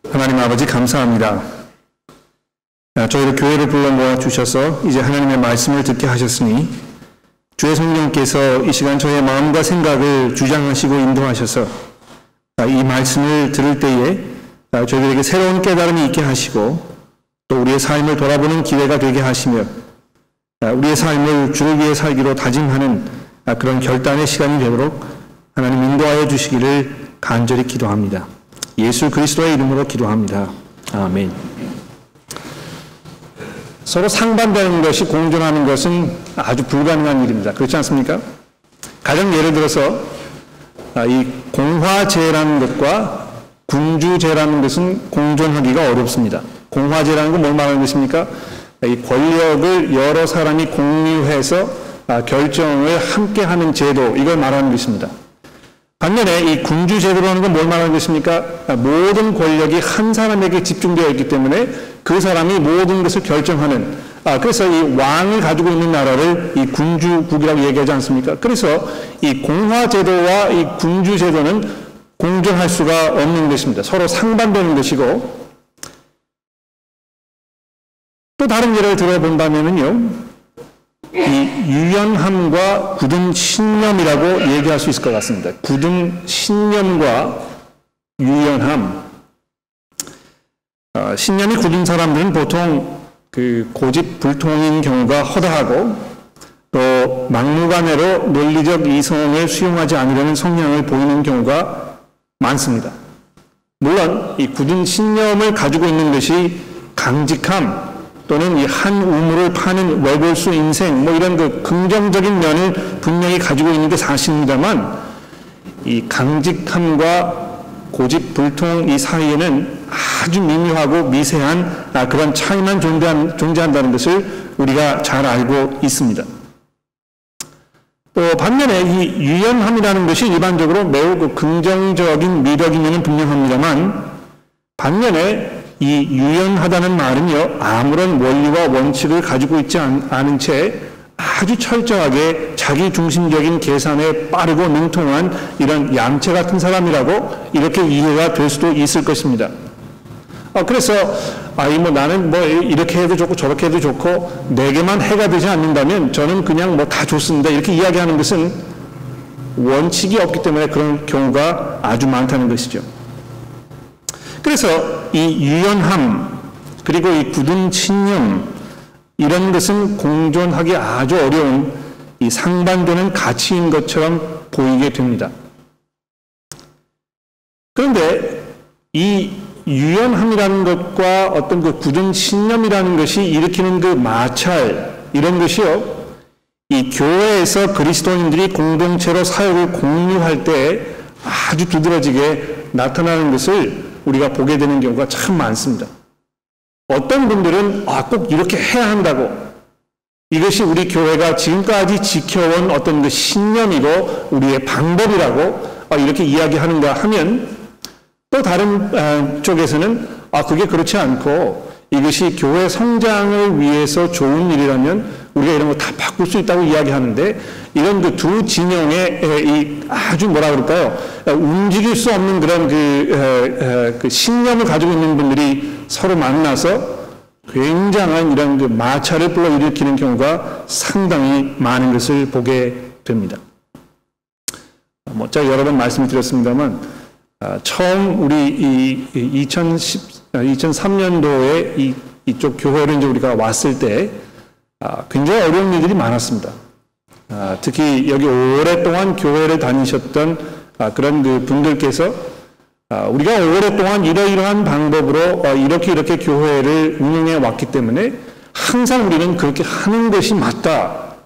하나님 아버지 감사합니다. 저희를 교회를 불러 모아주셔서 이제 하나님의 말씀을 듣게 하셨으니 주의 성령께서 이 시간 저희의 마음과 생각을 주장하시고 인도하셔서 이 말씀을 들을 때에 저희들에게 새로운 깨달음이 있게 하시고 또 우리의 삶을 돌아보는 기회가 되게 하시며 우리의 삶을 주를 위해 살기로 다짐하는 그런 결단의 시간이 되도록 하나님 인도하여 주시기를 간절히 기도합니다. 예수 그리스도의 이름으로 기도합니다. 아멘. 서로 상반되는 것이 공존하는 것은 아주 불가능한 일입니다. 그렇지 않습니까? 가령 예를 들어서 이 공화제라는 것과 군주제라는 것은 공존하기가 어렵습니다. 공화제라는 건 뭘 말하는 것입니까? 이 권력을 여러 사람이 공유해서 결정을 함께 하는 제도, 이걸 말하는 것입니다. 반면에 이 군주제도라는 건 뭘 말하는 것입니까? 모든 권력이 한 사람에게 집중되어 있기 때문에 그 사람이 모든 것을 결정하는, 그래서 이 왕을 가지고 있는 나라를 이 군주국이라고 얘기하지 않습니까? 그래서 이 공화제도와 이 군주제도는 공존할 수가 없는 것입니다. 서로 상반되는 것이고, 또 다른 예를 들어본다면요, 이 유연함과 굳은 신념이라고 얘기할 수 있을 것 같습니다. 굳은 신념과 유연함. 신념이 굳은 사람들은 보통 그 고집불통인 경우가 허다하고 또 막무가내로 논리적 이성을 수용하지 않으려는 성향을 보이는 경우가 많습니다. 물론 이 굳은 신념을 가지고 있는 것이 강직함 또는 이 한 우물을 파는 외골수 인생, 이런 그 긍정적인 면을 분명히 가지고 있는 게 사실입니다만, 이 강직함과 고집불통 이 사이에는 아주 미묘하고 미세한 그런 차이만 존재한다는 것을 우리가 잘 알고 있습니다. 또 반면에 이 유연함이라는 것이 일반적으로 매우 그 긍정적인 미덕이면은 분명합니다만, 반면에 이 유연하다는 말은요, 아무런 원리와 원칙을 가지고 있지 않은 채 아주 철저하게 자기 중심적인 계산에 빠르고 능통한 이런 얌체 같은 사람이라고 이렇게 이해가 될 수도 있을 것입니다. 그래서 나는 이렇게 해도 좋고 저렇게 해도 좋고 내게만 해가 되지 않는다면 저는 그냥 다 좋습니다, 이렇게 이야기하는 것은 원칙이 없기 때문에 그런 경우가 아주 많다는 것이죠. 그래서 이 유연함 그리고 이 굳은 신념, 이런 것은 공존하기 아주 어려운 이 상반되는 가치인 것처럼 보이게 됩니다. 그런데 이 유연함이라는 것과 어떤 그 굳은 신념이라는 것이 일으키는 그 마찰, 이런 것이요, 이 교회에서 그리스도인들이 공동체로 사역을 공유할 때 아주 두드러지게 나타나는 것을 우리가 보게 되는 경우가 참 많습니다. 어떤 분들은 꼭 이렇게 해야 한다고, 이것이 우리 교회가 지금까지 지켜온 어떤 그 신념이고 우리의 방법이라고 이렇게 이야기하는가 하면, 또 다른 쪽에서는 그게 그렇지 않고 이것이 교회 성장을 위해서 좋은 일이라면 우리가 이런 거 다 바꿀 수 있다고 이야기하는데, 이런 그 두 진영의 이 아주 움직일 수 없는 그런 그 신념을 가지고 있는 분들이 서로 만나서 굉장한 이런 그 마찰을 불러일으키는 경우가 상당히 많은 것을 보게 됩니다. 제가 여러 번 말씀드렸습니다만, 처음 우리 2003년도에 이쪽 교회를 이제 우리가 왔을 때 굉장히 어려운 일들이 많았습니다. 특히 여기 오랫동안 교회를 다니셨던 그런 그 분들께서 우리가 오랫동안 이러이러한 방법으로 이렇게 교회를 운영해 왔기 때문에 항상 우리는 그렇게 하는 것이 맞다.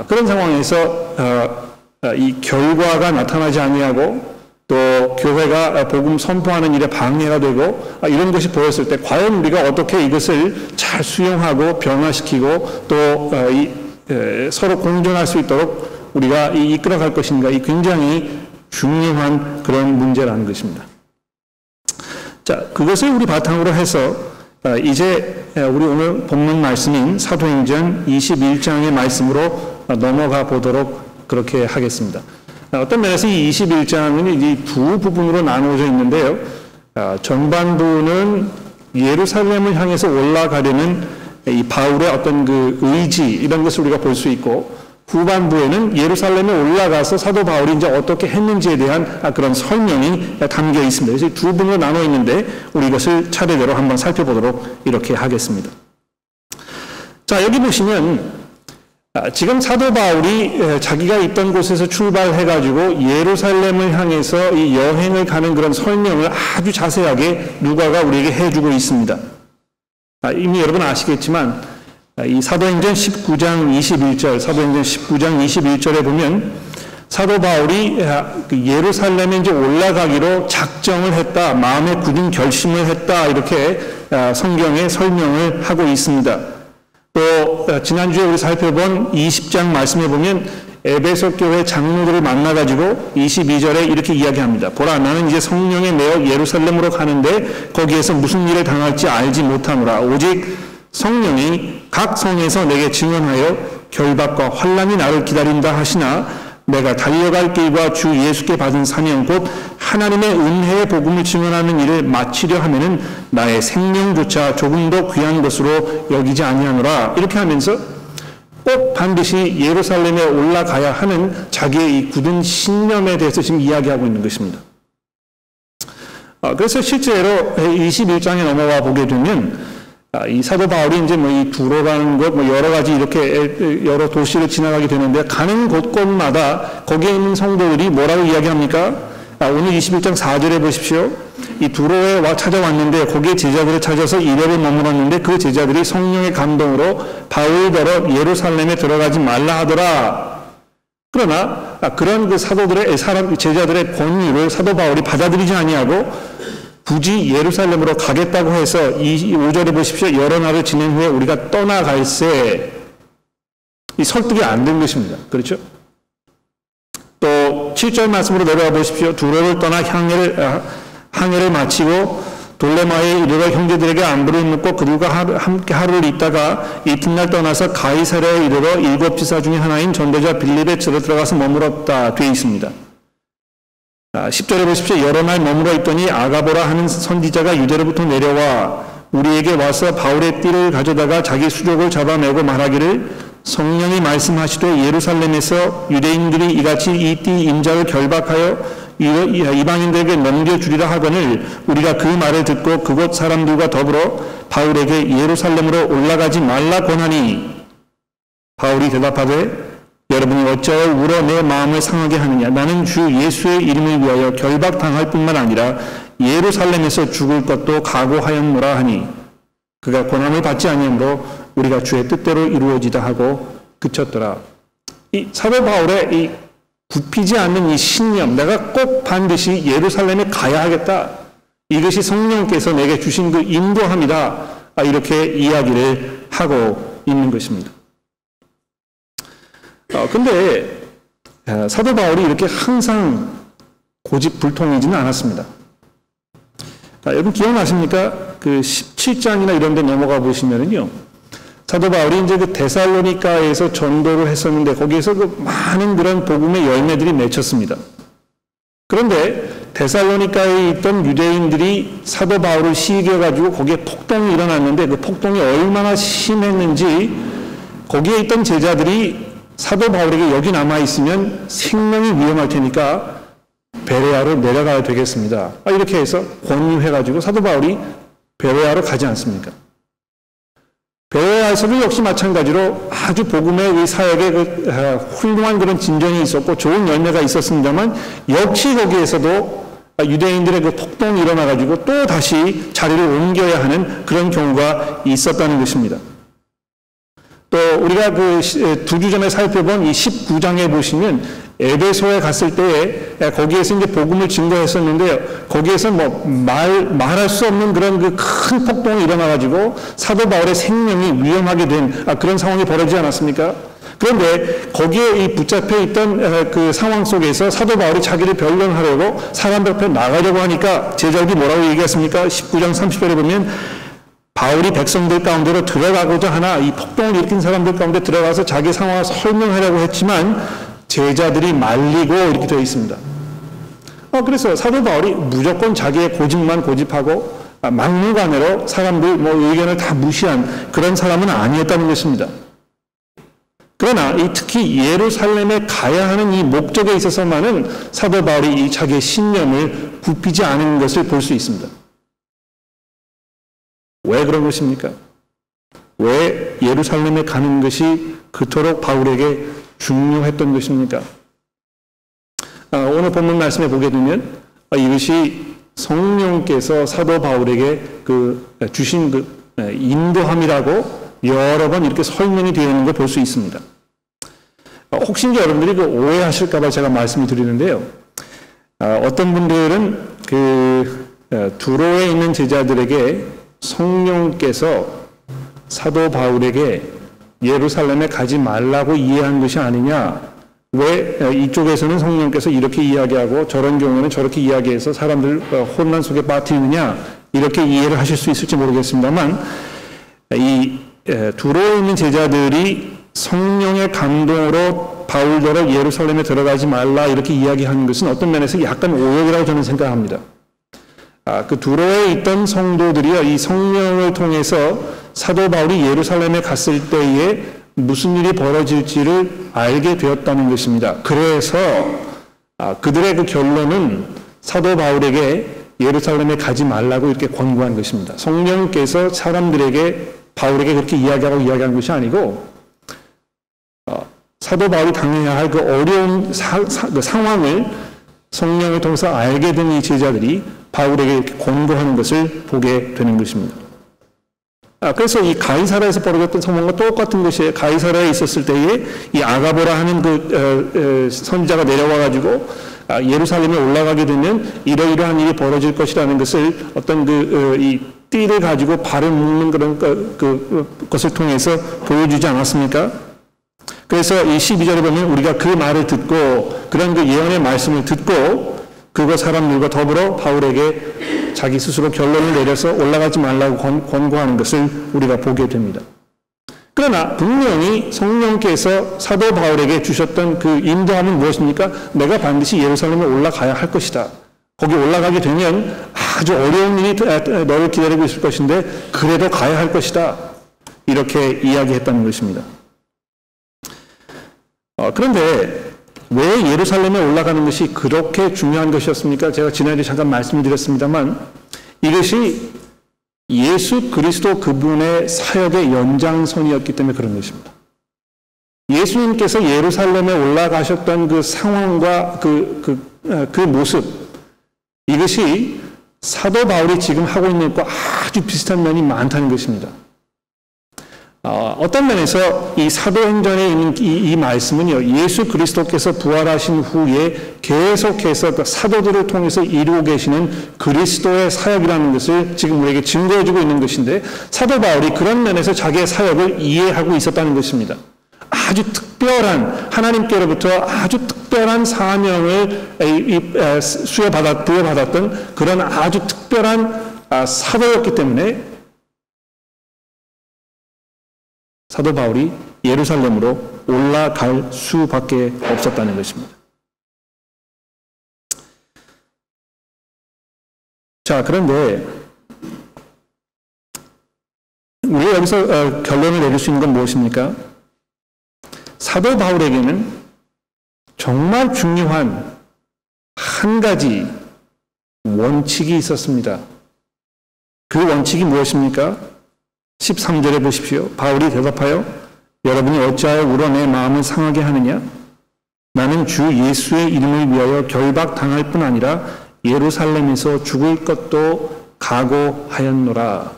그런 상황에서 이 결과가 나타나지 아니하고 또 교회가 복음 선포하는 일에 방해가 되고 이런 것이 보였을 때 과연 우리가 어떻게 이것을 잘 수용하고 변화시키고 또 서로 공존할 수 있도록 우리가 이끌어갈 것인가, 이 굉장히 중요한 그런 문제라는 것입니다. 자, 그것을 우리 바탕으로 해서 이제 우리 오늘 본문 말씀인 사도행전 21장의 말씀으로 넘어가 보도록 그렇게 하겠습니다. 어떤 면에서 이 21장은 이 두 부분으로 나누어져 있는데요. 전반부는 예루살렘을 향해서 올라가려는 이 바울의 어떤 그 의지 이런 것을 우리가 볼 수 있고, 후반부에는 예루살렘에 올라가서 사도 바울이 이제 어떻게 했는지에 대한 그런 설명이 담겨 있습니다. 그래서 두 분으로 나눠 있는데 우리 이것을 차례대로 한번 살펴보도록 이렇게 하겠습니다. 자, 여기 보시면 지금 사도 바울이 자기가 있던 곳에서 출발해가지고 예루살렘을 향해서 이 여행을 가는 그런 설명을 아주 자세하게 누가가 우리에게 해주고 있습니다. 이미 여러분 아시겠지만 이 사도행전 19장 21절, 사도행전 19장 21절에 보면 사도 바울이 예루살렘에 이제 올라가기로 작정을 했다, 마음에 굳은 결심을 했다, 이렇게 성경에 설명을 하고 있습니다. 또 지난주에 우리 살펴본 20장 말씀에 보면 에베소 교회 장로들을 만나가지고 22절에 이렇게 이야기합니다. 보라, 나는 이제 성령에 매어 예루살렘으로 가는데 거기에서 무슨 일을 당할지 알지 못하노라. 오직 성령이 각 성에서 내게 증언하여 결박과 환난이 나를 기다린다 하시나 내가 달려갈 길과 주 예수께 받은 사명 곧 하나님의 은혜의 복음을 증언하는 일을 마치려 하면은 나의 생명조차 조금 더 귀한 것으로 여기지 아니하노라. 이렇게 하면서 꼭 반드시 예루살렘에 올라가야 하는 자기의 이 굳은 신념에 대해서 지금 이야기하고 있는 것입니다. 그래서 실제로 21장에 넘어와 보게 되면 이 사도 바울이 이제 이 두로라는 것, 여러 가지 이렇게 여러 도시를 지나가게 되는데 가는 곳곳마다 거기에 있는 성도들이 뭐라고 이야기합니까? 오늘 21장 4절에 보십시오. 이 두로에 찾아왔는데 거기에 제자들을 찾아서 이래를 머물었는데 그 제자들이 성령의 감동으로 바울더러 예루살렘에 들어가지 말라 하더라. 그러나 그런 그 사도들의 제자들의 권유를 사도 바울이 받아들이지 아니하고 굳이 예루살렘으로 가겠다고 해서 5절에 보십시오. 여러 날을 지낸 후에 우리가 떠나갈새, 이 설득이 안 된 것입니다. 그렇죠? 또 7절 말씀으로 내려와 보십시오. 두로를 떠나 항해를 마치고 돌레마에 이르러 형제들에게 안부를 묻고 그들과 함께 하루를 있다가 이튿날 떠나서 가이사랴에 이르러 7 지사 중에 하나인 전도자 빌립에 들어가서 머물었다 되어 있습니다. 10절에 보십시오. 여러 날 머물러 있더니 아가보라 하는 선지자가 유대로부터 내려와 우리에게 와서 바울의 띠를 가져다가 자기 수족을 잡아매고 말하기를 성령이 말씀하시되 예루살렘에서 유대인들이 이같이 이 띠 임자를 결박하여 이방인들에게 넘겨주리라 하거늘 우리가 그 말을 듣고 그곳 사람들과 더불어 바울에게 예루살렘으로 올라가지 말라 권하니 바울이 대답하되 여러분이 어찌하여 울어 내 마음을 상하게 하느냐. 나는 주 예수의 이름을 위하여 결박당할 뿐만 아니라 예루살렘에서 죽을 것도 각오하였노라 하니 그가 고난을 받지 아니하므로 우리가 주의 뜻대로 이루어지다 하고 그쳤더라. 이 사도 바울의 이 굽히지 않는 이 신념, 내가 꼭 반드시 예루살렘에 가야 하겠다. 이것이 성령께서 내게 주신 그 인도함이다. 이렇게 이야기를 하고 있는 것입니다. 근데 사도 바울이 이렇게 항상 고집불통이지는 않았습니다. 여러분 기억나십니까? 그 17장이나 이런 데 넘어가 보시면은요. 사도 바울이 이제 그 데살로니가에서 전도를 했었는데 거기에서 그 많은 그런 복음의 열매들이 맺혔습니다. 그런데 데살로니가에 있던 유대인들이 사도 바울을 시기해가지고 거기에 폭동이 일어났는데 그 폭동이 얼마나 심했는지 거기에 있던 제자들이 사도 바울에게 여기 남아있으면 생명이 위험할 테니까 베레아로 내려가야 되겠습니다. 이렇게 해서 권유해가지고 사도 바울이 베레아로 가지 않습니까? 베레아에서도 역시 마찬가지로 아주 복음의 이 사역에 훌륭한 그런 진전이 있었고 좋은 열매가 있었습니다만 역시 거기에서도 유대인들의 그 폭동이 일어나가지고 또 다시 자리를 옮겨야 하는 그런 경우가 있었다는 것입니다. 또 우리가 그 2주 전에 살펴본 이 19장에 보시면 에베소에 갔을 때에 거기에서 이제 복음을 증거했었는데요. 거기에서 말할 수 없는 그런 그 큰 폭동이 일어나가지고 사도 바울의 생명이 위험하게 된 그런 상황이 벌어지지 않았습니까? 그런데 거기에 이 붙잡혀 있던 그 상황 속에서 사도 바울이 자기를 변론하려고 사람들 앞에 나가려고 하니까 제자들이 뭐라고 얘기했습니까? 19장 30절에 보면 바울이 백성들 가운데로 들어가고자 하나 이 폭동을 일으킨 사람들 가운데 들어가서 자기 상황을 설명하려고 했지만 제자들이 말리고 이렇게 되어 있습니다. 그래서 사도 바울이 무조건 자기의 고집만 고집하고 막무가내로 사람들 의견을 다 무시한 그런 사람은 아니었다는 것입니다. 그러나 특히 예루살렘에 가야 하는 이 목적에 있어서만은 사도 바울이 자기의 신념을 굽히지 않은 것을 볼 수 있습니다. 왜 그런 것입니까? 왜 예루살렘에 가는 것이 그토록 바울에게 중요했던 것입니까? 오늘 본문 말씀에 보게 되면 이것이 성령께서 사도 바울에게 주신 인도함이라고 여러 번 이렇게 설명이 되어 있는 걸 볼 수 있습니다. 혹시 여러분들이 오해하실까봐 제가 말씀을 드리는데요. 어떤 분들은 두로에 있는 제자들에게 성령께서 사도 바울에게 예루살렘에 가지 말라고 이해한 것이 아니냐, 왜 이쪽에서는 성령께서 이렇게 이야기하고 저런 경우에는 저렇게 이야기해서 사람들 혼란 속에 빠뜨리느냐, 이렇게 이해를 하실 수 있을지 모르겠습니다만, 이 두로에 있는 제자들이 성령의 감동으로 바울더러 예루살렘에 들어가지 말라 이렇게 이야기하는 것은 어떤 면에서 약간 오역이라고 저는 생각합니다. 그 두로에 있던 성도들이요, 이 성령을 통해서 사도 바울이 예루살렘에 갔을 때에 무슨 일이 벌어질지를 알게 되었다는 것입니다. 그래서 그들의 그 결론은 사도 바울에게 예루살렘에 가지 말라고 이렇게 권고한 것입니다. 성령께서 사람들에게 바울에게 그렇게 이야기한 것이 아니고 사도 바울이 당해야 할 그 어려운 그 상황을 성령을 통해서 알게 된 이 제자들이 바울에게 이렇게 권고하는 것을 보게 되는 것입니다. 그래서 이 가이사라에서 벌어졌던 상황과 똑같은 것이에요. 가이사라에 있었을 때에 이 아가보라 하는 선지자가 내려와가지고 예루살렘에 올라가게 되면 이러이러한 일이 벌어질 것이라는 것을 어떤 이 띠를 가지고 발을 묶는 그런 것을 통해서 보여주지 않았습니까? 그래서 이 12절에 보면 우리가 그 말을 듣고 그런 예언의 말씀을 듣고 그거 사람들과 더불어 바울에게 자기 스스로 결론을 내려서 올라가지 말라고 권고하는 것을 우리가 보게 됩니다. 그러나 분명히 성령께서 사도 바울에게 주셨던 그 인도함은 무엇입니까? 내가 반드시 예루살렘에 올라가야 할 것이다. 거기 올라가게 되면 아주 어려운 일이 너를 기다리고 있을 것인데 그래도 가야 할 것이다. 이렇게 이야기했다는 것입니다. 그런데 왜 예루살렘에 올라가는 것이 그렇게 중요한 것이었습니까? 제가 지난주에 잠깐 말씀드렸습니다만 이것이 예수 그리스도 그분의 사역의 연장선이었기 때문에 그런 것입니다. 예수님께서 예루살렘에 올라가셨던 그 상황과 그 모습, 이것이 사도 바울이 지금 하고 있는 것과 아주 비슷한 면이 많다는 것입니다. 어떤 면에서 이 사도행전에 있는 이 말씀은요, 예수 그리스도께서 부활하신 후에 계속해서 그 사도들을 통해서 이루고 계시는 그리스도의 사역이라는 것을 지금 우리에게 증거해주고 있는 것인데, 사도 바울이 그런 면에서 자기의 사역을 이해하고 있었다는 것입니다. 아주 특별한, 하나님께로부터 아주 특별한 사명을 부여받았던 그런 아주 특별한 사도였기 때문에 사도 바울이 예루살렘으로 올라갈 수밖에 없었다는 것입니다. 자, 그런데 우리가 여기서 결론을 내릴 수 있는 건 무엇입니까? 사도 바울에게는 정말 중요한 한 가지 원칙이 있었습니다. 그 원칙이 무엇입니까? 13절에 보십시오. 바울이 대답하여 여러분이 어찌하여 울어 내 마음을 상하게 하느냐? 나는 주 예수의 이름을 위하여 결박당할 뿐 아니라 예루살렘에서 죽을 것도 각오하였노라.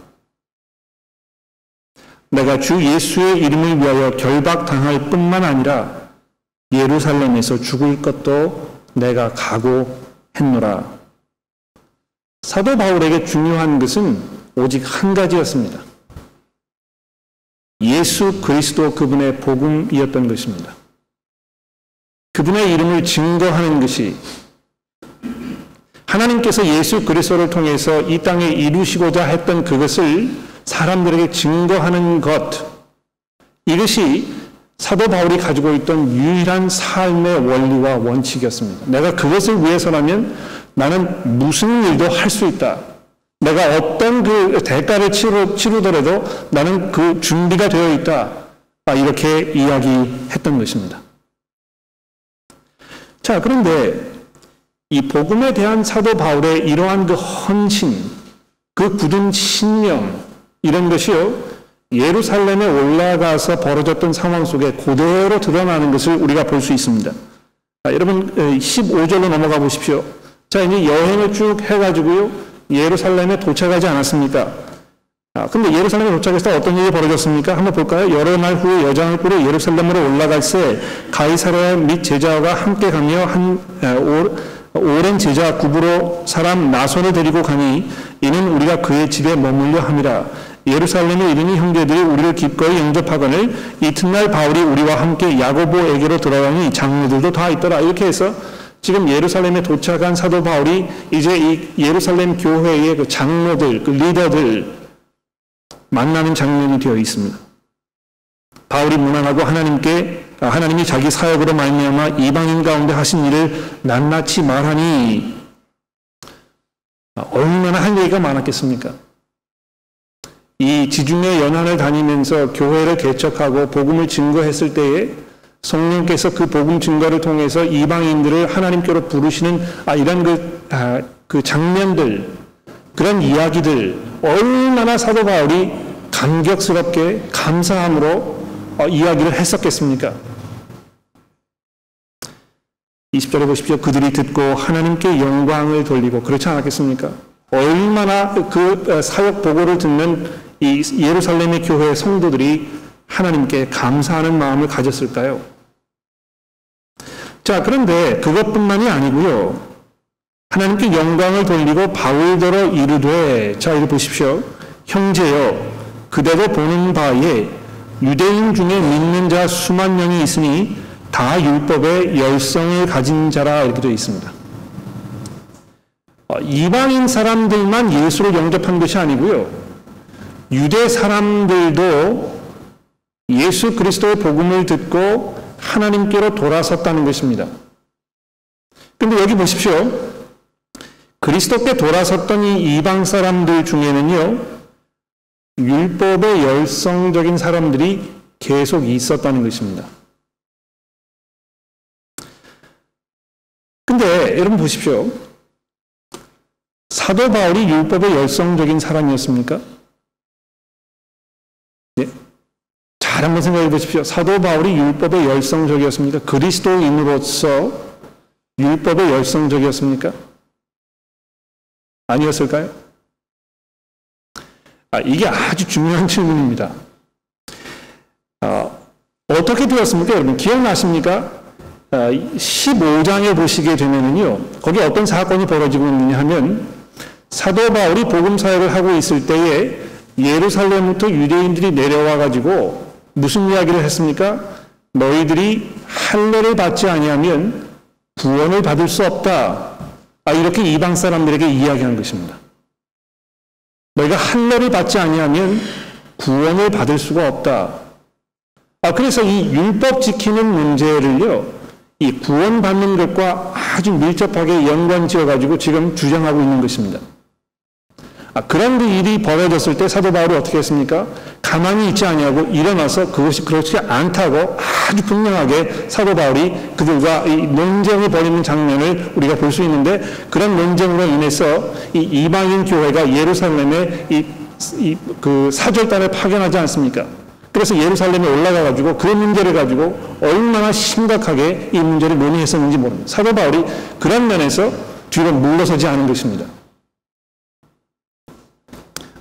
내가 주 예수의 이름을 위하여 결박당할 뿐만 아니라 예루살렘에서 죽을 것도 내가 각오했노라. 사도 바울에게 중요한 것은 오직 한 가지였습니다. 예수 그리스도 그분의 복음이었던 것입니다. 그분의 이름을 증거하는 것이, 하나님께서 예수 그리스도를 통해서 이 땅에 이루시고자 했던 그것을 사람들에게 증거하는 것, 이것이 사도 바울이 가지고 있던 유일한 삶의 원리와 원칙이었습니다. 내가 그것을 위해서라면 나는 무슨 일도 할 수 있다. 내가 어떤 그 대가를 치르더라도 나는 그 준비가 되어 있다. 이렇게 이야기했던 것입니다. 자, 그런데 이 복음에 대한 사도 바울의 이러한 그 헌신, 그 굳은 신념, 이런 것이요, 예루살렘에 올라가서 벌어졌던 상황 속에 그대로 드러나는 것을 우리가 볼 수 있습니다. 여러분 15절로 넘어가 보십시오. 자, 이제 여행을 쭉 해가지고요, 예루살렘에 도착하지 않았습니까? 근데 예루살렘에 도착했을 때 어떤 일이 벌어졌습니까? 한번 볼까요? 여러 날 후에 여장을 꾸려 예루살렘으로 올라갈새 가이사랴 및 제자가 함께 가며 오랜 제자 구브로 사람 나손을 데리고 가니 이는 우리가 그의 집에 머물려 함이라. 예루살렘에 이르니 형제들이 우리를 기꺼이 영접하거늘 이튿날 바울이 우리와 함께 야고보에게로 들어가니 장로들도 다 있더라. 이렇게 해서 지금 예루살렘에 도착한 사도 바울이 이제 이 예루살렘 교회의 그 장로들, 그 리더들 만나는 장면이 되어 있습니다. 바울이 문안하고 하나님이 자기 사역으로 말미암아 이방인 가운데 하신 일을 낱낱이 말하니 얼마나 할 얘기가 많았겠습니까? 이 지중해 연안을 다니면서 교회를 개척하고 복음을 증거했을 때에 성령께서 그 복음 증거를 통해서 이방인들을 하나님께로 부르시는 이런 그 장면들, 그런 이야기들, 얼마나 사도 바울이 감격스럽게 감사함으로 이야기를 했었겠습니까? 20절에 보십시오. 그들이 듣고 하나님께 영광을 돌리고, 그렇지 않았겠습니까? 얼마나 그 사역 보고를 듣는 이 예루살렘의 교회 성도들이 하나님께 감사하는 마음을 가졌을까요? 자, 그런데 그것뿐만이 아니고요. 하나님께 영광을 돌리고 바울더러 이르되, 자, 이리 보십시오. 형제여, 그대로 보는 바에 유대인 중에 믿는 자 수만 명이 있으니 다 율법의 열성을 가진 자라, 이렇게 되어 있습니다. 이방인 사람들만 예수를 영접한 것이 아니고요. 유대 사람들도 예수 그리스도의 복음을 듣고 하나님께로 돌아섰다는 것입니다. 그런데 여기 보십시오. 그리스도께 돌아섰던 이 이방 사람들 중에는요, 율법의 열성적인 사람들이 계속 있었다는 것입니다. 근데 여러분 보십시오. 사도 바울이 율법의 열성적인 사람이었습니까? 네. 잘 한번 생각해 보십시오. 사도 바울이 율법의 열성적이었습니까? 그리스도인으로서 율법의 열성적이었습니까? 아니었을까요? 이게 아주 중요한 질문입니다. 어떻게 되었습니까? 여러분 기억나십니까? 15장에 보시게 되면은요, 거기 어떤 사건이 벌어지고 있느냐 하면, 사도 바울이 복음 사역을 하고 있을 때에 예루살렘부터 유대인들이 내려와 가지고 무슨 이야기를 했습니까? 너희들이 할례를 받지 아니하면 구원을 받을 수 없다. 이렇게 이방 사람들에게 이야기한 것입니다. 너희가 할례를 받지 아니하면 구원을 받을 수가 없다. 그래서 이 율법 지키는 문제를요, 이 구원받는 것과 아주 밀접하게 연관지어가지고 지금 주장하고 있는 것입니다. 그런 그 일이 벌어졌을 때 사도 바울이 어떻게 했습니까? 가만히 있지 아니하고 일어나서 그것이 그렇지 않다고 아주 분명하게 사도 바울이 그들과 이 논쟁을 벌이는 장면을 우리가 볼 수 있는데, 그런 논쟁으로 인해서 이 이방인 교회가 예루살렘에 그 사절단을 파견하지 않습니까? 그래서 예루살렘에 올라가가지고 그 문제를 가지고 얼마나 심각하게 이 문제를 논의했었는지 모릅니다. 사도 바울이 그런 면에서 뒤로 물러서지 않은 것입니다.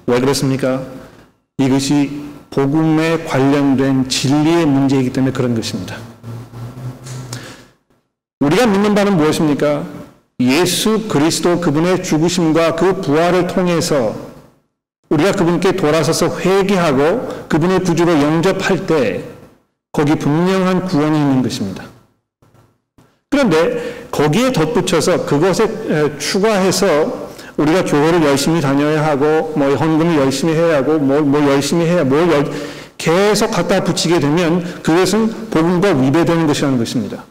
왜 그렇습니까? 이것이 복음에 관련된 진리의 문제이기 때문에 그런 것입니다. 우리가 믿는 바는 무엇입니까? 예수 그리스도 그분의 죽으심과 그 부활을 통해서 우리가 그분께 돌아서서 회개하고 그분의 구주로 영접할 때 거기 분명한 구원이 있는 것입니다. 그런데 거기에 덧붙여서 그것에 추가해서 우리가 교회를 열심히 다녀야 하고 헌금을 열심히 해야 하고 열심히 해야 계속 갖다 붙이게 되면 그것은 복음과 위배되는 것이라는 것입니다.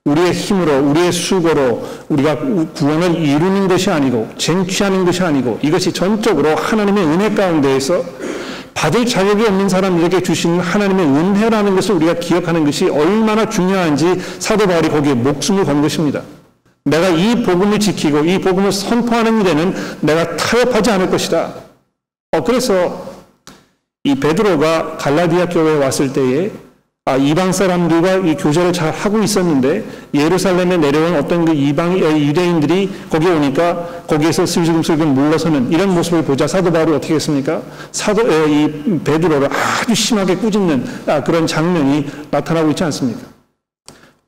우리의 힘으로, 우리의 수고로 우리가 구원을 이루는 것이 아니고 쟁취하는 것이 아니고 이것이 전적으로 하나님의 은혜 가운데에서 받을 자격이 없는 사람들에게 주시는 하나님의 은혜라는 것을 우리가 기억하는 것이 얼마나 중요한지 사도 바울이 거기에 목숨을 건 것입니다. 내가 이 복음을 지키고 이 복음을 선포하는 일에는 내가 타협하지 않을 것이다. 그래서 이 베드로가 갈라디아 교회에 왔을 때에 이방 사람들과 이 교제를 잘 하고 있었는데 예루살렘에 내려온 어떤 그 유대인들이 거기 오니까 거기에서 슬금슬금 물러서는 이런 모습을 보자 사도 바울이 어떻게 했습니까? 이 베드로를 아주 심하게 꾸짖는 그런 장면이 나타나고 있지 않습니까?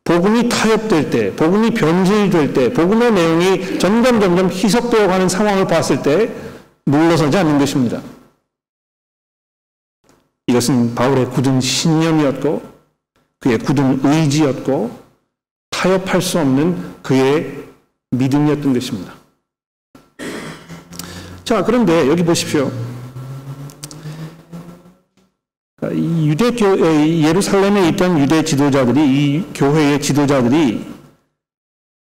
복음이 타협될 때, 복음이 변질될 때, 복음의 내용이 점점 희석되어 가는 상황을 봤을 때 물러서지 않는 것입니다. 이것은 바울의 굳은 신념이었고 그의 굳은 의지였고 타협할 수 없는 그의 믿음이었던 것입니다. 자, 그런데 여기 보십시오. 예루살렘에 있던 유대 지도자들이, 이 교회의 지도자들이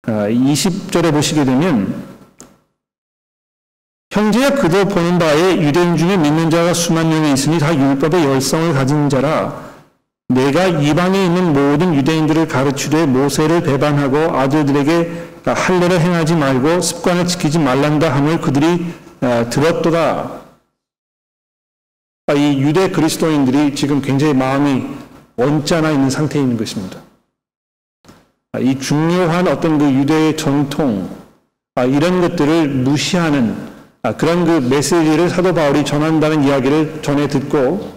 20절에 보시게 되면 형제야 그도 보는 바에 유대인 중에 믿는 자가 수만 명이 있으니 다 율법의 열성을 가진 자라 내가 이방에 있는 모든 유대인들을 가르치되 모세를 배반하고 아들들에게 할례를 행하지 말고 습관을 지키지 말란다 함을 그들이 들었도다. 이 유대 그리스도인들이 지금 굉장히 마음이 언짢아 있는 상태에 있는 것입니다. 이 중요한 어떤 그 유대의 전통 이런 것들을 무시하는 그런 그 메시지를 사도 바울이 전한다는 이야기를 전해 듣고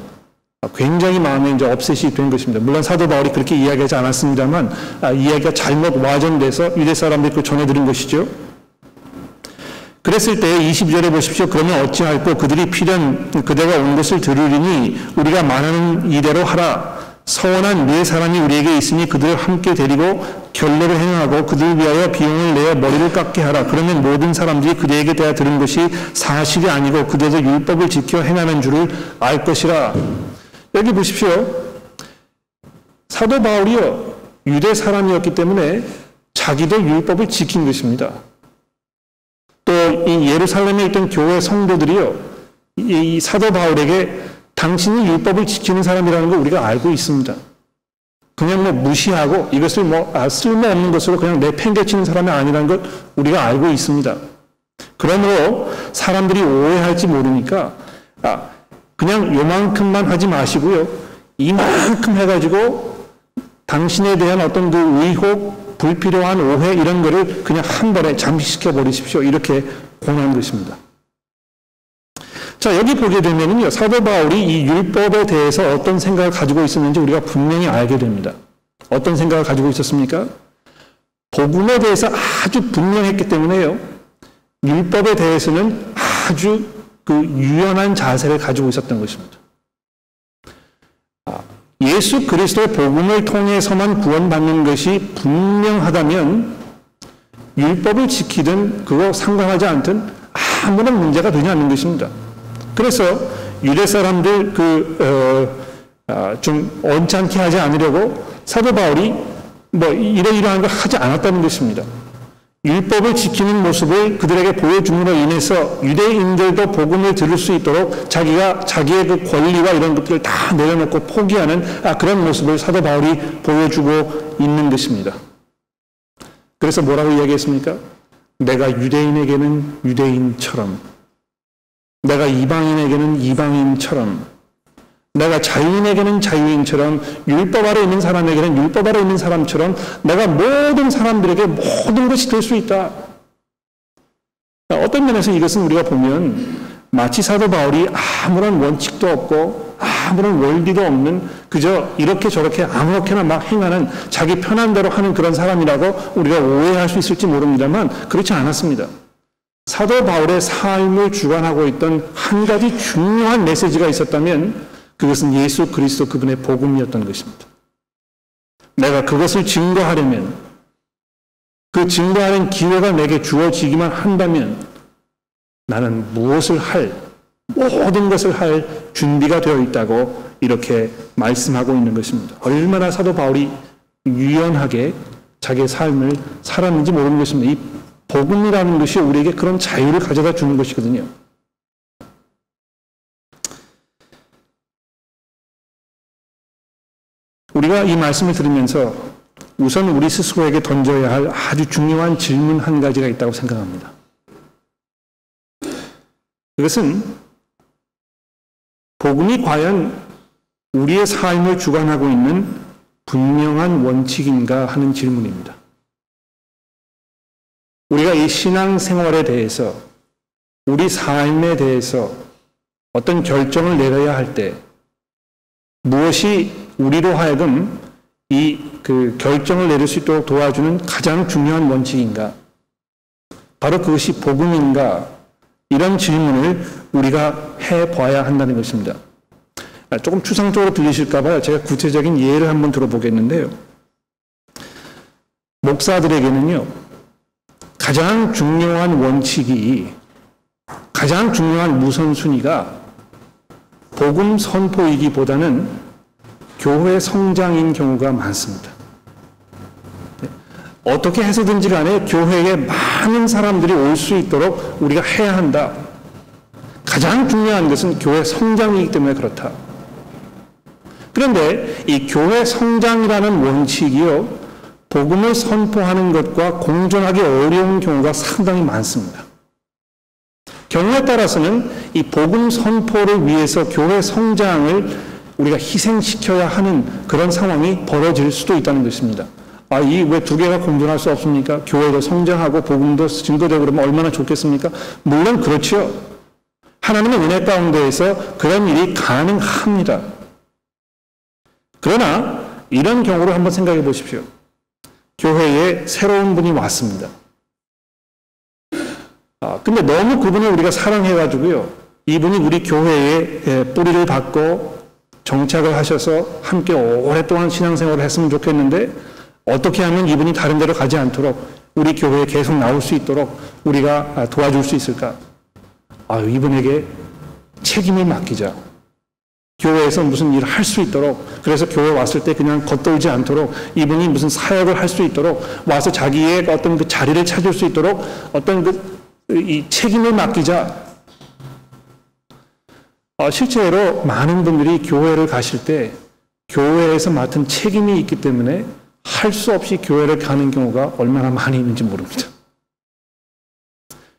굉장히 마음에 이제 업셋이 된 것입니다. 물론 사도 바울이 그렇게 이야기하지 않았습니다만 이야기가 잘못 와전돼서 유대 사람들이 그걸 전해 들은 것이죠. 그랬을 때 22절에 보십시오. 그러면 어찌할꼬 그들이 필연 그대가 온 것을 들으리니 우리가 말하는 이대로 하라. 서원한 네 사람이 우리에게 있으니 그들을 함께 데리고 결례를 행하고 그들 위하여 비용을 내어 머리를 깎게 하라. 그러면 모든 사람들이 그대에게 대하 들은 것이 사실이 아니고 그대도 율법을 지켜 행하는 줄을 알 것이라. 여기 보십시오. 사도 바울이요 유대 사람이었기 때문에 자기도 율법을 지킨 것입니다. 또 이 예루살렘에 있던 교회 성도들이요 이 사도 바울에게 당신이 율법을 지키는 사람이라는 걸 우리가 알고 있습니다. 그냥 무시하고 이것을 쓸모없는 것으로 그냥 내팽개치는 사람이 아니라는 걸 우리가 알고 있습니다. 그러므로 사람들이 오해할지 모르니까 그냥 요만큼만 하지 마시고요. 이만큼 해가지고 당신에 대한 어떤 그 의혹, 불필요한 오해 이런 거를 그냥 한 번에 잠식시켜 버리십시오. 이렇게 권한 것입니다. 자, 여기 보게 되면요. 사도 바울이 이 율법에 대해서 어떤 생각을 가지고 있었는지 우리가 분명히 알게 됩니다. 어떤 생각을 가지고 있었습니까? 복음에 대해서 아주 분명했기 때문에요. 율법에 대해서는 아주 그 유연한 자세를 가지고 있었던 것입니다. 예수 그리스도의 복음을 통해서만 구원받는 것이 분명하다면 율법을 지키든 그거 상관하지 않든 아무런 문제가 되지 않는 것입니다. 그래서 유대 사람들 좀 언짢게 하지 않으려고 사도 바울이 이러이러한 걸 하지 않았다는 것입니다. 율법을 지키는 모습을 그들에게 보여줌으로 인해서 유대인들도 복음을 들을 수 있도록 자기의 그 권리와 이런 것들을 다 내려놓고 포기하는 그런 모습을 사도 바울이 보여주고 있는 것입니다. 그래서 뭐라고 이야기했습니까? 내가 유대인에게는 유대인처럼, 내가 이방인에게는 이방인처럼, 내가 자유인에게는 자유인처럼, 율법 아래 있는 사람에게는 율법 아래 있는 사람처럼 내가 모든 사람들에게 모든 것이 될 수 있다. 어떤 면에서 이것은 우리가 보면 마치 사도 바울이 아무런 원칙도 없고 아무런 원리도 없는 그저 이렇게 저렇게 아무렇게나 막 행하는 자기 편한 대로 하는 그런 사람이라고 우리가 오해할 수 있을지 모릅니다만 그렇지 않았습니다. 사도 바울의 삶을 주관하고 있던 한 가지 중요한 메시지가 있었다면 그것은 예수 그리스도 그분의 복음이었던 것입니다. 내가 그것을 증거하려면, 그 증거하는 기회가 내게 주어지기만 한다면 나는 모든 것을 할 준비가 되어 있다고 이렇게 말씀하고 있는 것입니다. 얼마나 사도 바울이 유연하게 자기의 삶을 살았는지 모르는 것입니다. 이 복음이라는 것이 우리에게 그런 자유를 가져다 주는 것이거든요. 우리가 이 말씀을 들으면서 우선 우리 스스로에게 던져야 할 아주 중요한 질문 한 가지가 있다고 생각합니다. 그것은 복음이 과연 우리의 삶을 주관하고 있는 분명한 원칙인가 하는 질문입니다. 우리가 이 신앙생활에 대해서, 우리 삶에 대해서 어떤 결정을 내려야 할 때 무엇이 우리로 하여금 그 결정을 내릴 수 있도록 도와주는 가장 중요한 원칙인가? 바로 그것이 복음인가? 이런 질문을 우리가 해봐야 한다는 것입니다. 조금 추상적으로 들리실까 봐요. 제가 구체적인 예를 한번 들어보겠는데요. 목사들에게는요, 가장 중요한 원칙이, 가장 중요한 우선순위가 복음 선포이기보다는 교회 성장인 경우가 많습니다. 어떻게 해서든지 간에 교회에 많은 사람들이 올 수 있도록 우리가 해야 한다. 가장 중요한 것은 교회 성장이기 때문에 그렇다. 그런데 이 교회 성장이라는 원칙이요, 복음을 선포하는 것과 공존하기 어려운 경우가 상당히 많습니다. 경우에 따라서는 이 복음 선포를 위해서 교회 성장을 우리가 희생시켜야 하는 그런 상황이 벌어질 수도 있다는 것입니다. 이 왜 두 개가 공존할 수 없습니까? 교회도 성장하고 복음도 증거되고 그러면 얼마나 좋겠습니까? 물론 그렇지요. 하나님의 은혜 가운데에서 그런 일이 가능합니다. 그러나 이런 경우를 한번 생각해 보십시오. 교회에 새로운 분이 왔습니다. 근데 너무 그분을 우리가 사랑해가지고요, 이분이 우리 교회에 뿌리를 받고 정착을 하셔서 함께 오랫동안 신앙생활을 했으면 좋겠는데 어떻게 하면 이분이 다른 데로 가지 않도록 우리 교회에 계속 나올 수 있도록 우리가 도와줄 수 있을까? 이분에게 책임을 맡기자. 교회에서 무슨 일을 할 수 있도록, 그래서 교회 왔을 때 그냥 겉돌지 않도록, 이분이 무슨 사역을 할 수 있도록, 와서 자기의 어떤 그 자리를 찾을 수 있도록 어떤 이 책임을 맡기자. 실제로 많은 분들이 교회를 가실 때 교회에서 맡은 책임이 있기 때문에 할 수 없이 교회를 가는 경우가 얼마나 많이 있는지 모릅니다.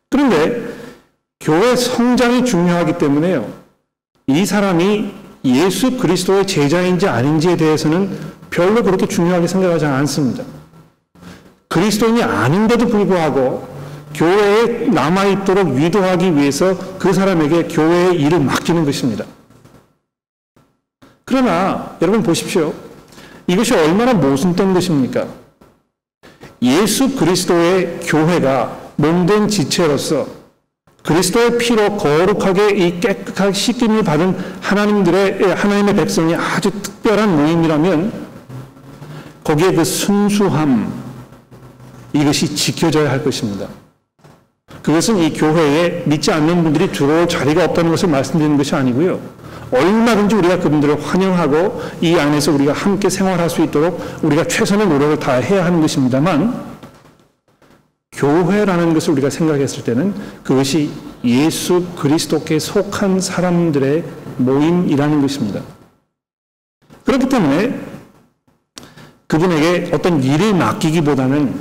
그런데 교회 성장이 중요하기 때문에요, 이 사람이 예수 그리스도의 제자인지 아닌지에 대해서는 별로 그렇게 중요하게 생각하지 않습니다. 그리스도인이 아닌데도 불구하고 교회에 남아있도록 유도하기 위해서 그 사람에게 교회의 일을 맡기는 것입니다. 그러나 여러분 보십시오. 이것이 얼마나 모순된 것입니까? 예수 그리스도의 교회가 몸된 지체로서 그리스도의 피로 거룩하게 이 깨끗하게 씻김을 받은 하나님의 백성이 아주 특별한 모임이라면 거기에 그 순수함, 이것이 지켜져야 할 것입니다. 그것은 이 교회에 믿지 않는 분들이 들어올 자리가 없다는 것을 말씀드리는 것이 아니고요, 얼마든지 우리가 그분들을 환영하고 이 안에서 우리가 함께 생활할 수 있도록 우리가 최선의 노력을 다해야 하는 것입니다만, 교회라는 것을 우리가 생각했을 때는 그것이 예수 그리스도께 속한 사람들의 모임이라는 것입니다. 그렇기 때문에 그분에게 어떤 일을 맡기기보다는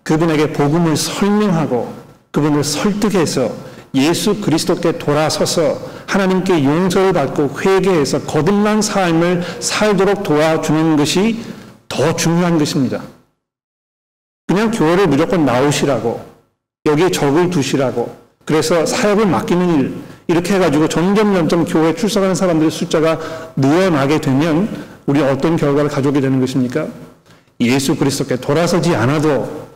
그분에게 복음을 설명하고 그분을 설득해서 예수 그리스도께 돌아서서 하나님께 용서를 받고 회개해서 거듭난 삶을 살도록 도와주는 것이 더 중요한 것입니다. 그냥 교회를 무조건 나오시라고, 여기에 적을 두시라고, 그래서 사역을 맡기는 일, 이렇게 해가지고 점점 교회에 출석하는 사람들의 숫자가 늘어나게 되면 우리 어떤 결과를 가져오게 되는 것입니까? 예수 그리스도께 돌아서지 않아도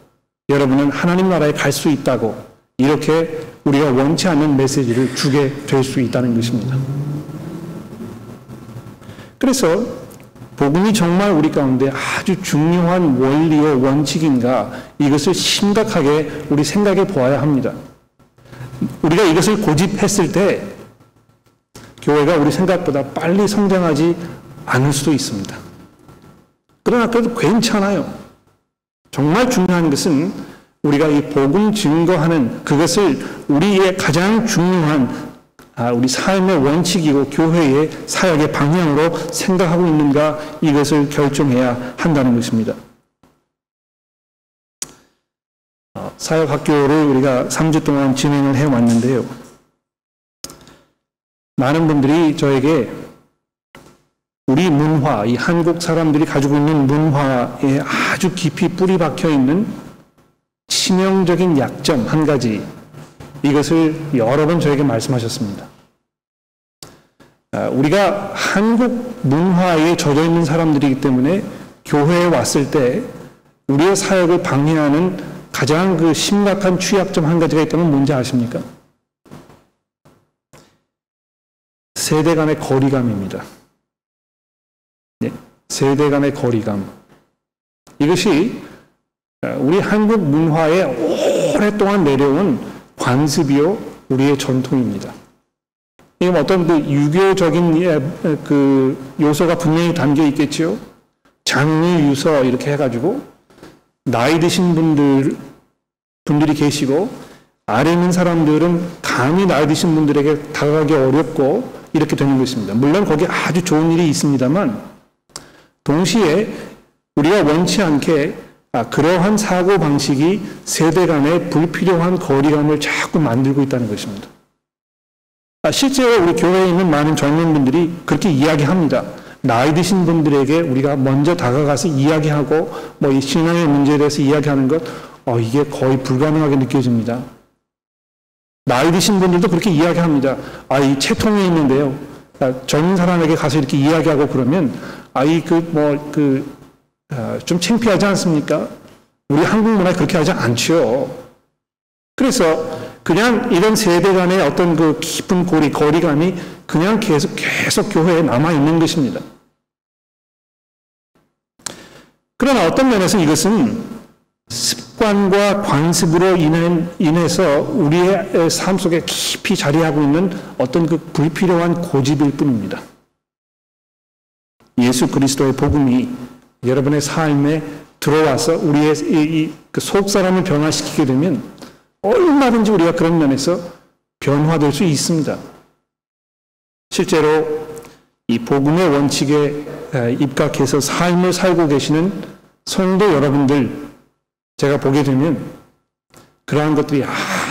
여러분은 하나님 나라에 갈 수 있다고, 이렇게 우리가 원치 않는 메시지를 주게 될 수 있다는 것입니다. 그래서 복음이 정말 우리 가운데 아주 중요한 원리요 원칙인가, 이것을 심각하게 우리 생각해 보아야 합니다. 우리가 이것을 고집했을 때 교회가 우리 생각보다 빨리 성장하지 않을 수도 있습니다. 그러나 그래도 괜찮아요. 정말 중요한 것은 우리가 이 복음 증거하는 그것을 우리의 가장 중요한 우리 삶의 원칙이고 교회의 사역의 방향으로 생각하고 있는가, 이것을 결정해야 한다는 것입니다. 사역학교를 우리가 3주 동안 진행을 해왔는데요. 많은 분들이 저에게 우리 문화, 이 한국 사람들이 가지고 있는 문화에 아주 깊이 뿌리 박혀 있는 치명적인 약점 한 가지, 이것을 여러 번 저에게 말씀하셨습니다. 우리가 한국 문화에 젖어 있는 사람들이기 때문에 교회에 왔을 때 우리의 사역을 방해하는 가장 그 심각한 취약점 한 가지가 있다면 뭔지 아십니까? 세대 간의 거리감입니다. 네, 세대 간의 거리감. 이것이 우리 한국 문화에 오랫동안 내려온 관습이요, 우리의 전통입니다. 이건 어떤 그 유교적인 그 요소가 분명히 담겨 있겠지요. 장유, 유서 이렇게 해가지고 나이 드신 분들이 계시고 아래 있는 사람들은 감히 나이 드신 분들에게 다가가기 어렵고 이렇게 되는 것입니다. 물론 거기에 아주 좋은 일이 있습니다만 동시에 우리가 원치 않게 그러한 사고방식이 세대 간의 불필요한 거리감을 자꾸 만들고 있다는 것입니다. 실제로 우리 교회에 있는 많은 젊은분들이 그렇게 이야기합니다. 나이 드신 분들에게 우리가 먼저 다가가서 이야기하고 뭐 이 신앙의 문제에 대해서 이야기하는 것, 이게 거의 불가능하게 느껴집니다. 나이 드신 분들도 그렇게 이야기합니다. 이 채통에 있는데요. 젊은 사람에게 가서 이렇게 이야기하고 그러면 좀 창피하지 않습니까? 우리 한국 문화에 그렇게 하지 않죠. 그래서 그냥 이런 세대 간의 어떤 그 깊은 거리감이 그냥 계속 교회에 남아있는 것입니다. 그러나 어떤 면에서 이것은 습관과 관습으로 인해서 우리의 삶 속에 깊이 자리하고 있는 어떤 그 불필요한 고집일 뿐입니다. 예수 그리스도의 복음이 여러분의 삶에 들어와서 우리의 그 속사람을 변화시키게 되면 얼마든지 우리가 그런 면에서 변화될 수 있습니다. 실제로 이 복음의 원칙에 입각해서 삶을 살고 계시는 성도 여러분들, 제가 보게 되면 그러한 것들이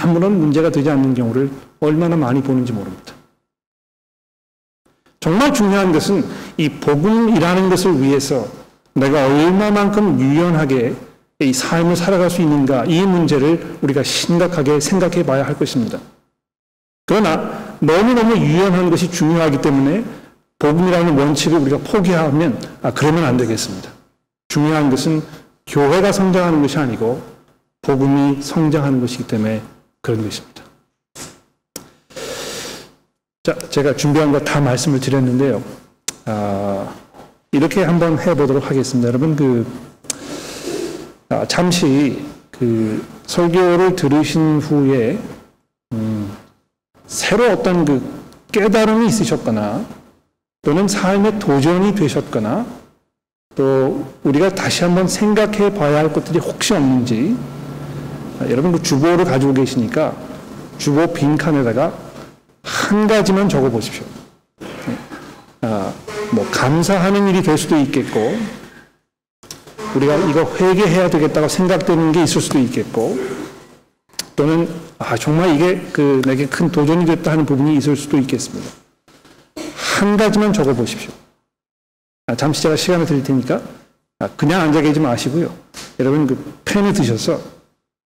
아무런 문제가 되지 않는 경우를 얼마나 많이 보는지 모릅니다. 정말 중요한 것은 이 복음이라는 것을 위해서 내가 얼마만큼 유연하게 이 삶을 살아갈 수 있는가, 이 문제를 우리가 심각하게 생각해 봐야 할 것입니다. 그러나 너무너무 유연한 것이 중요하기 때문에 복음이라는 원칙을 우리가 포기하면 그러면 안 되겠습니다. 중요한 것은 교회가 성장하는 것이 아니고 복음이 성장하는 것이기 때문에 그런 것입니다. 자, 제가 준비한 거 다 말씀을 드렸는데요. 이렇게 한번 해보도록 하겠습니다. 여러분, 잠시 설교를 들으신 후에 새로 어떤 깨달음이 있으셨거나 또는 삶의 도전이 되셨거나 또 우리가 다시 한번 생각해 봐야 할 것들이 혹시 없는지, 여러분 주보를 가지고 계시니까 주보 빈칸에다가 한 가지만 적어 보십시오. 감사하는 일이 될 수도 있겠고, 우리가 이거 회개해야 되겠다고 생각되는 게 있을 수도 있겠고, 또는 정말 이게 내게 큰 도전이 됐다 하는 부분이 있을 수도 있겠습니다. 한 가지만 적어 보십시오. 잠시 제가 시간을 드릴 테니까 그냥 앉아 계지 마시고요. 여러분 펜을 드셔서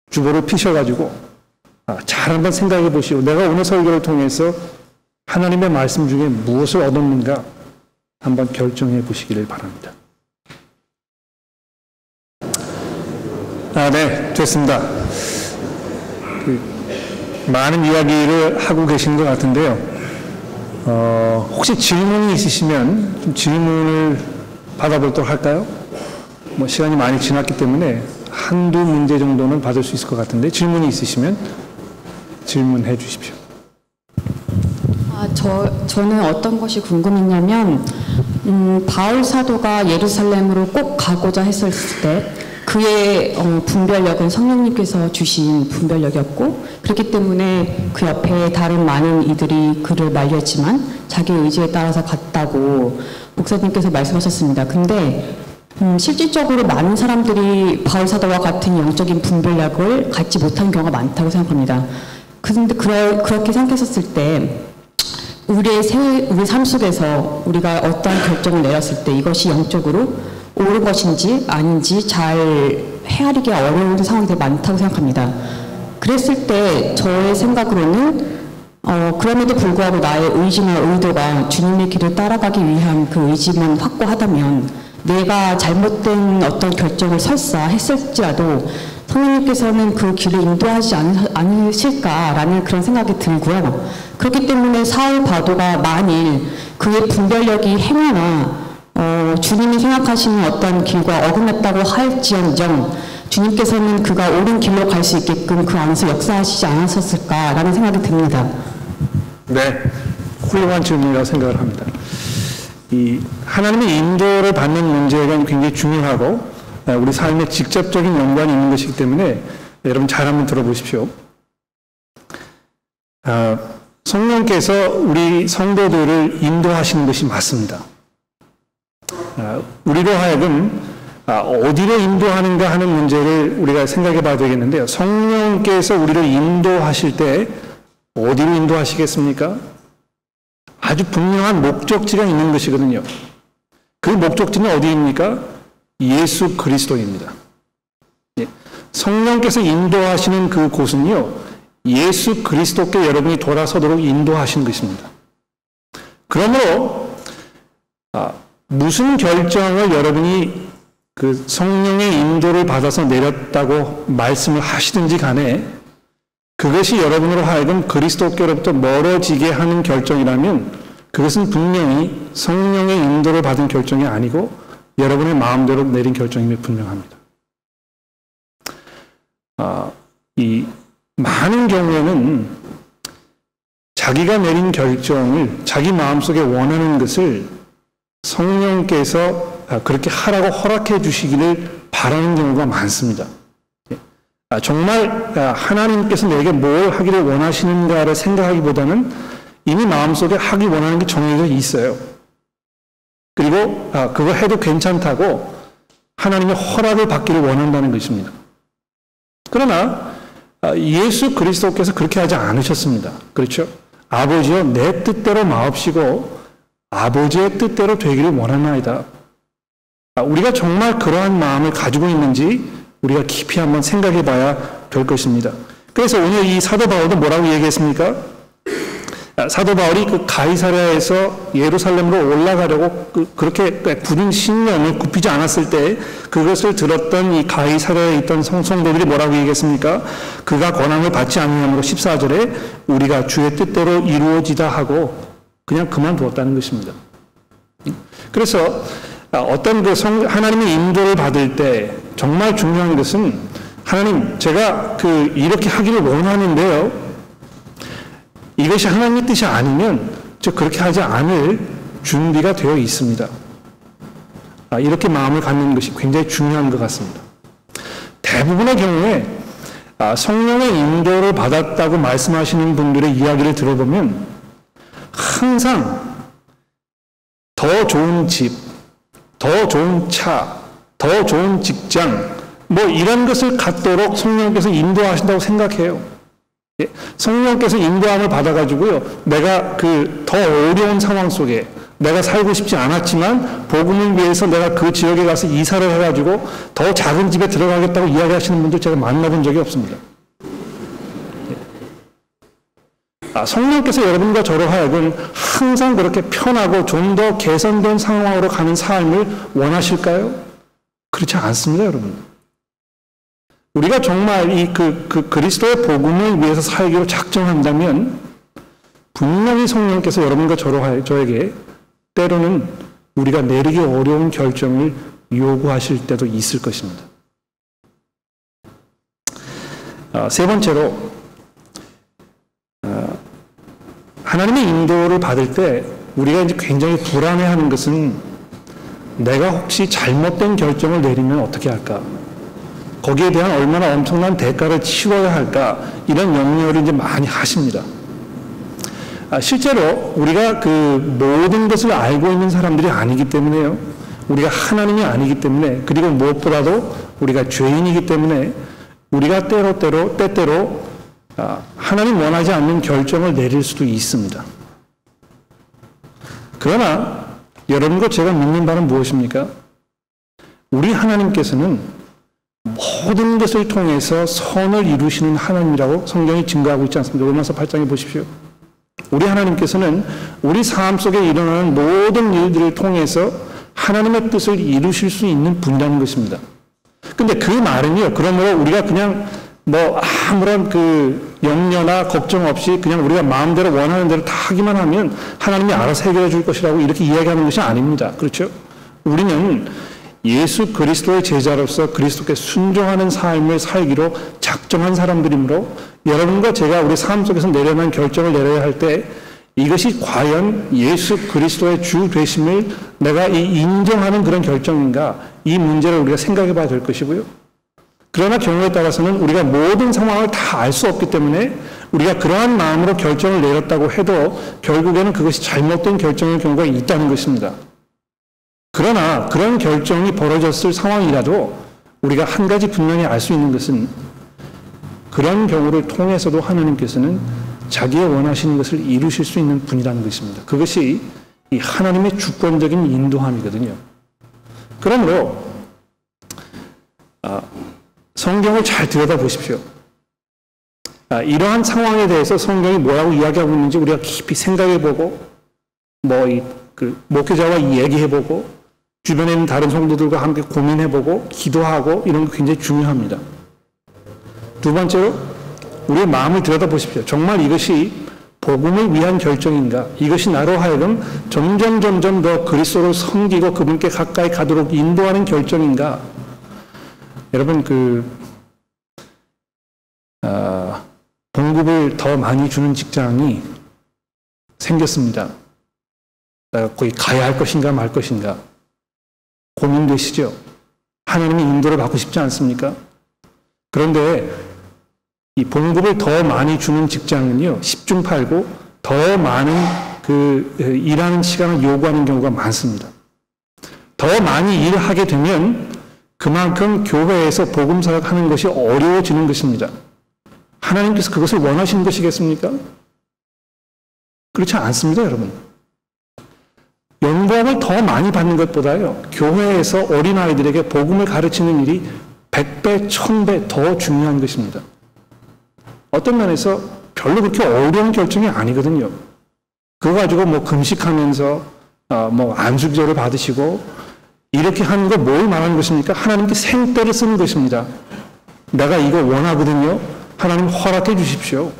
주보를 피셔가지고 잘 한번 생각해 보시고, 내가 오늘 설교를 통해서 하나님의 말씀 중에 무엇을 얻었는가 한번 결정해 보시기를 바랍니다. 네, 됐습니다. 많은 이야기를 하고 계신 것 같은데요. 혹시 질문이 있으시면 좀 질문을 받아보도록 할까요? 시간이 많이 지났기 때문에 한두 문제 정도는 받을 수 있을 것 같은데, 질문이 있으시면 질문해 주십시오. 저는 어떤 것이 궁금했냐면, 바울 사도가 예루살렘으로 꼭 가고자 했을 때 그 그의 분별력은 성령님께서 주신 분별력이었고, 그렇기 때문에 그 옆에 다른 많은 이들이 그를 말렸지만 자기 의지에 따라서 갔다고 목사님께서 말씀하셨습니다. 근데 실질적으로 많은 사람들이 바울사도와 같은 영적인 분별력을 갖지 못한 경우가 많다고 생각합니다. 그런데 그렇게 생각했었을 때 우리 삶 속에서 우리가 어떠한 결정을 내렸을 때 이것이 영적으로 옳은 것인지 아닌지 잘 헤아리기 어려운 상황이 되게 많다고 생각합니다. 그랬을 때 저의 생각으로는 그럼에도 불구하고 나의 의지나 의도가 주님의 길을 따라가기 위한 그 의지만 확고하다면 내가 잘못된 어떤 결정을 설사 했을지라도 성령님께서는 그 길을 인도하지 않으실까라는 그런 생각이 들고요. 그렇기 때문에 사울 바도가 만일 그의 분별력이 행하나 주님이 생각하시는 어떤 길과 어긋났다고 할지언정 주님께서는 그가 옳은 길로 갈 수 있게끔 그 안에서 역사하시지 않았었을까라는 생각이 듭니다. 네, 훌륭한 질문이라고 생각을 합니다. 이 하나님의 인도를 받는 문제가 굉장히 중요하고 우리 삶에 직접적인 연관이 있는 것이기 때문에 여러분 잘 한번 들어보십시오. 성령께서 우리 성도들을 인도하시는 것이 맞습니다. 우리로 하여금 어디로 인도하는가 하는 문제를 우리가 생각해 봐야 되겠는데요. 성령께서 우리를 인도하실 때 어디로 인도하시겠습니까? 아주 분명한 목적지가 있는 것이거든요. 그 목적지는 어디입니까? 예수 그리스도입니다. 성령께서 인도하시는 그 곳은요, 예수 그리스도께 여러분이 돌아서도록 인도하시는 것입니다. 그러므로 무슨 결정을 여러분이 그 성령의 인도를 받아서 내렸다고 말씀을 하시든지 간에 그것이 여러분으로 하여금 그리스도께로부터 멀어지게 하는 결정이라면 그것은 분명히 성령의 인도를 받은 결정이 아니고 여러분의 마음대로 내린 결정임이 분명합니다. 이 많은 경우에는 자기가 내린 결정을 자기 마음속에 원하는 것을 성령께서 그렇게 하라고 허락해 주시기를 바라는 경우가 많습니다. 정말 하나님께서 내게 뭘 하기를 원하시는가를 생각하기보다는 이미 마음속에 하기 원하는 게 정해져 있어요. 그리고 그거 해도 괜찮다고 하나님의 허락을 받기를 원한다는 것입니다. 그러나 예수 그리스도께서 그렇게 하지 않으셨습니다. 그렇죠? 아버지여 내 뜻대로 마옵시고 아버지의 뜻대로 되기를 원하나이다. 우리가 정말 그러한 마음을 가지고 있는지 우리가 깊이 한번 생각해 봐야 될 것입니다. 그래서 오늘 이 사도 바울도 뭐라고 얘기했습니까? 사도 바울이 그 가이사랴에서 예루살렘으로 올라가려고 그렇게 굳은 신념을 굽히지 않았을 때 그것을 들었던 이 가이사랴에 있던 성도들이 뭐라고 얘기했습니까? 그가 권함을 받지 않으므로 14절에 우리가 주의 뜻대로 이루어지다 하고 그냥 그만두었다는 것입니다. 그래서 어떤 그 하나님의 인도를 받을 때 정말 중요한 것은 하나님 제가 이렇게 하기를 원하는데요. 이것이 하나님의 뜻이 아니면 저 그렇게 하지 않을 준비가 되어 있습니다. 이렇게 마음을 갖는 것이 굉장히 중요한 것 같습니다. 대부분의 경우에 성령의 인도를 받았다고 말씀하시는 분들의 이야기를 들어보면 항상 더 좋은 집, 더 좋은 차, 더 좋은 직장, 뭐 이런 것을 갖도록 성령께서 인도하신다고 생각해요. 성령께서 인도함을 받아가지고요, 내가 더 어려운 상황 속에 내가 살고 싶지 않았지만 복음을 위해서 내가 그 지역에 가서 이사를 해가지고 더 작은 집에 들어가겠다고 이야기하시는 분들 제가 만나본 적이 없습니다. 성령께서 여러분과 저로 하여금 항상 그렇게 편하고 좀 더 개선된 상황으로 가는 삶을 원하실까요? 그렇지 않습니다, 여러분. 우리가 정말 그리스도의 복음을 위해서 살기로 작정한다면 분명히 성령께서 여러분과 저에게 때로는 우리가 내리기 어려운 결정을 요구하실 때도 있을 것입니다. 세 번째로 하나님의 인도를 받을 때 우리가 이제 굉장히 불안해하는 것은 내가 혹시 잘못된 결정을 내리면 어떻게 할까? 거기에 대한 얼마나 엄청난 대가를 치러야 할까 이런 염려를 이제 많이 하십니다. 실제로 우리가 그 모든 것을 알고 있는 사람들이 아니기 때문에요. 우리가 하나님이 아니기 때문에, 그리고 무엇보다도 우리가 죄인이기 때문에 우리가 때때로 하나님 원하지 않는 결정을 내릴 수도 있습니다. 그러나 여러분과 제가 믿는 바는 무엇입니까? 우리 하나님께서는 모든 것을 통해서 선을 이루시는 하나님이라고 성경이 증거하고 있지 않습니까? 로마서 8장에 보십시오. 우리 하나님께서는 우리 삶 속에 일어나는 모든 일들을 통해서 하나님의 뜻을 이루실 수 있는 분이라는 것입니다. 근데 그 말은요, 그러므로 우리가 그냥 뭐 아무런 그 염려나 걱정 없이 그냥 우리가 마음대로 원하는 대로 다 하기만 하면 하나님이 알아서 해결해 줄 것이라고 이렇게 이야기하는 것이 아닙니다. 그렇죠? 우리는 예수 그리스도의 제자로서 그리스도께 순종하는 삶을 살기로 작정한 사람들이므로 여러분과 제가 우리 삶 속에서 내려놓은 결정을 내려야 할 때 이것이 과연 예수 그리스도의 주 되심을 내가 인정하는 그런 결정인가, 이 문제를 우리가 생각해 봐야 될 것이고요. 그러나 경우에 따라서는 우리가 모든 상황을 다 알 수 없기 때문에 우리가 그러한 마음으로 결정을 내렸다고 해도 결국에는 그것이 잘못된 결정일 경우가 있다는 것입니다. 그러나 그런 결정이 벌어졌을 상황이라도 우리가 한 가지 분명히 알 수 있는 것은 그런 경우를 통해서도 하나님께서는 자기의 원하시는 것을 이루실 수 있는 분이라는 것입니다. 그것이 이 하나님의 주권적인 인도함이거든요. 그러므로 성경을 잘 들여다보십시오. 이러한 상황에 대해서 성경이 뭐라고 이야기하고 있는지 우리가 깊이 생각해보고 목회자와 얘기해보고 주변에 있는 다른 성도들과 함께 고민해보고 기도하고 이런 거 굉장히 중요합니다. 두 번째로 우리의 마음을 들여다보십시오. 정말 이것이 복음을 위한 결정인가? 이것이 나로 하여금 점점 더 그리스도를 섬기고 그분께 가까이 가도록 인도하는 결정인가? 여러분 봉급을 더 많이 주는 직장이 생겼습니다. 내가 거기 가야 할 것인가 말 것인가 고민되시죠? 하나님의 인도를 받고 싶지 않습니까? 그런데 이 봉급을 더 많이 주는 직장은요, 10중 8구 더 많은 일하는 시간을 요구하는 경우가 많습니다. 더 많이 일을 하게 되면 그만큼 교회에서 복음 사역하는 것이 어려워지는 것입니다. 하나님께서 그것을 원하시는 것이겠습니까? 그렇지 않습니다, 여러분. 연봉을 더 많이 받는 것보다요, 교회에서 어린아이들에게 복음을 가르치는 일이 100배, 1000배 더 중요한 것입니다. 어떤 면에서 별로 그렇게 어려운 결정이 아니거든요. 그거 가지고 금식하면서 안수기도를 받으시고 이렇게 하는 거 뭘 말하는 것입니까? 하나님께 생떼를 쓰는 것입니다. 내가 이거 원하거든요. 하나님 허락해 주십시오.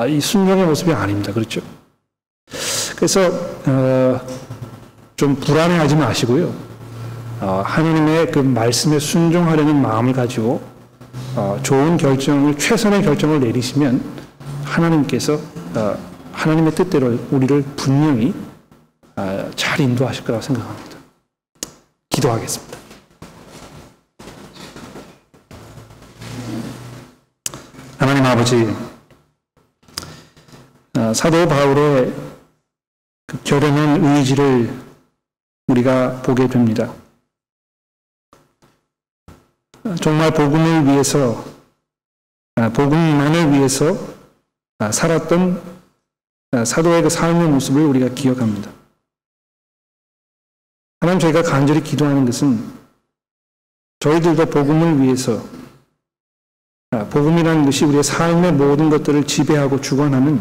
이 순종의 모습이 아닙니다. 그렇죠? 그래서 좀 불안해하지 마시고요. 하나님의 그 말씀에 순종하려는 마음을 가지고 좋은 결정을, 최선의 결정을 내리시면 하나님께서 하나님의 뜻대로 우리를 분명히 잘 인도하실 거라고 생각합니다. 기도하겠습니다. 하나님 아버지, 사도 바울의 그 결연한 의지를 우리가 보게 됩니다. 정말 복음을 위해서, 복음만을 위해서 살았던 사도의 그 삶의 모습을 우리가 기억합니다. 하나님, 저희가 간절히 기도하는 것은 저희들도 복음을 위해서, 복음이라는 것이 우리의 삶의 모든 것들을 지배하고 주관하는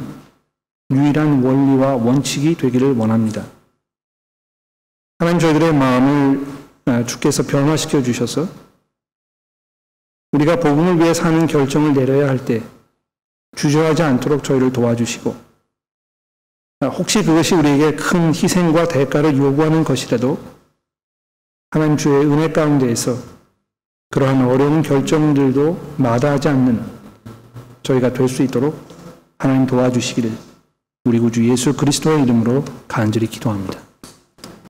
유일한 원리와 원칙이 되기를 원합니다. 하나님, 저희들의 마음을 주께서 변화시켜 주셔서 우리가 복음을 위해 사는 결정을 내려야 할 때 주저하지 않도록 저희를 도와주시고, 혹시 그것이 우리에게 큰 희생과 대가를 요구하는 것이라도 하나님 주의 은혜 가운데에서 그러한 어려운 결정들도 마다하지 않는 저희가 될 수 있도록 하나님 도와주시기를 우리 구주 예수 그리스도의 이름으로 간절히 기도합니다.